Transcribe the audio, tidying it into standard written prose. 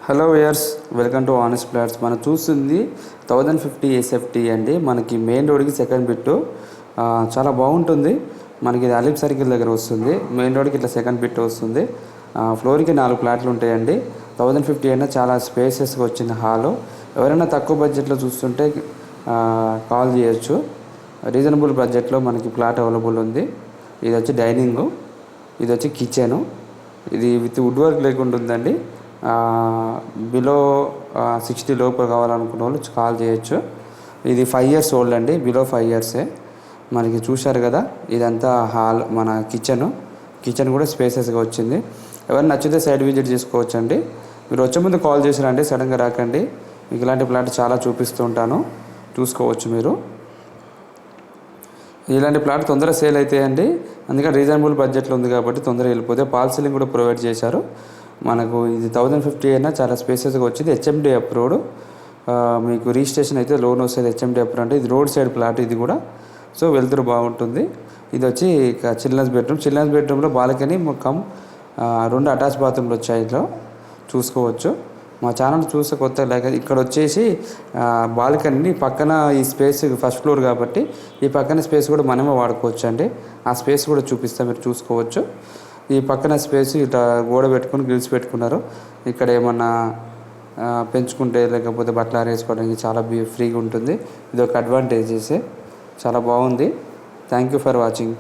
Hello viewers, welcome to honest flats. మనం చూస్తుంది 1050 SFT అండి. మనకి మెయిన్ రోడ్కి సెకండ్ బిట్టు చాలా బాగుంటుంది. మనకి ఇది అలీప్ సర్కిల్ దగ్గర వస్తుంది. మెయిన్ రోడ్కి ఇట్లా సెకండ్ బిట్ వస్తుంది. ఫ్లోర్కి 4 ఫ్లాట్లు ఉంటాయండి. 1050 అయినా చాలా స్పేసెస్గా వచ్చింది హాలు. ఎవరైనా తక్కువ బడ్జెట్లో చూస్తుంటే కాల్ చేయొచ్చు. రీజనబుల్ బడ్జెట్లో మనకి ఫ్లాట్ అవైలబుల్ ఉంది. ఇది వచ్చి డైనింగు, ఇది వచ్చి కిచెను. ఇది విత్ వుడ్ వర్క్ లేకుండా ఉందండి. బిలో 60 లోపు కావాలనుకున్న వాళ్ళు కాల్ చేయొచ్చు. ఇది 5 years ఓల్డ్ అండి, బిలో 5 years. మనకి చూశారు కదా, ఇదంతా హాల్, మన కిచెన్ కూడా స్పేసెస్గా వచ్చింది. ఎవరైనా నచ్చితే సైడ్ విజిట్ చేసుకోవచ్చు అండి. మీరు వచ్చే ముందు కాల్ చేసిరండి, సడన్గా రాకండి. మీకు ఇలాంటి ప్లాట్ చాలా చూపిస్తూ ఉంటాను, చూసుకోవచ్చు మీరు. ఇలాంటి ప్లాట్ తొందరగా సేల్ అవుతాయండి. అందుకని రీజనబుల్ బడ్జెట్లో ఉంది కాబట్టి తొందరగా వెళ్ళిపోతే ఫాల్ సీలింగ్ కూడా ప్రొవైడ్ చేశారు. మనకు ఇది 1050 అయినా చాలా స్పేసెస్గా వచ్చింది. HMD approved. మీకు రిజిస్ట్రేషన్ అయితే లోన్ వస్తుంది. హెచ్ఎండి అప్రూవ్ అంటే ఇది రోడ్ సైడ్ ప్లాట్ ఇది కూడా. సో వెళ్తురు బాగుంటుంది. ఇది వచ్చి చిల్డ్రన్స్ బెడ్రూమ్లో బాల్కనీ మొత్తం 2 అటాచ్ బాత్రూమ్లు వచ్చాయి. ఇంట్లో చూసుకోవచ్చు. మా ఛానల్ చూస్తే కొత్త లైక్ ఇక్కడ వచ్చేసి బాల్కనీ పక్కన ఈ స్పేస్ ఫస్ట్ ఫ్లోర్ కాబట్టి ఈ పక్కన స్పేస్ కూడా మనమే వాడుకోవచ్చు అండి. ఆ స్పేస్ కూడా చూపిస్తాం, మీరు చూసుకోవచ్చు. ఈ పక్కన స్పేస్ ఇట్లా గోడ పెట్టుకుని గ్రిల్స్ పెట్టుకున్నారు. ఇక్కడ ఏమన్నా పెంచుకుంటే లేకపోతే బట్టలు ఆరేసుకోవడానికి చాలా ఫ్రీగా ఉంటుంది. ఇది ఒక అడ్వాంటేజెస్. చాలా బాగుంది. Thank you for watching.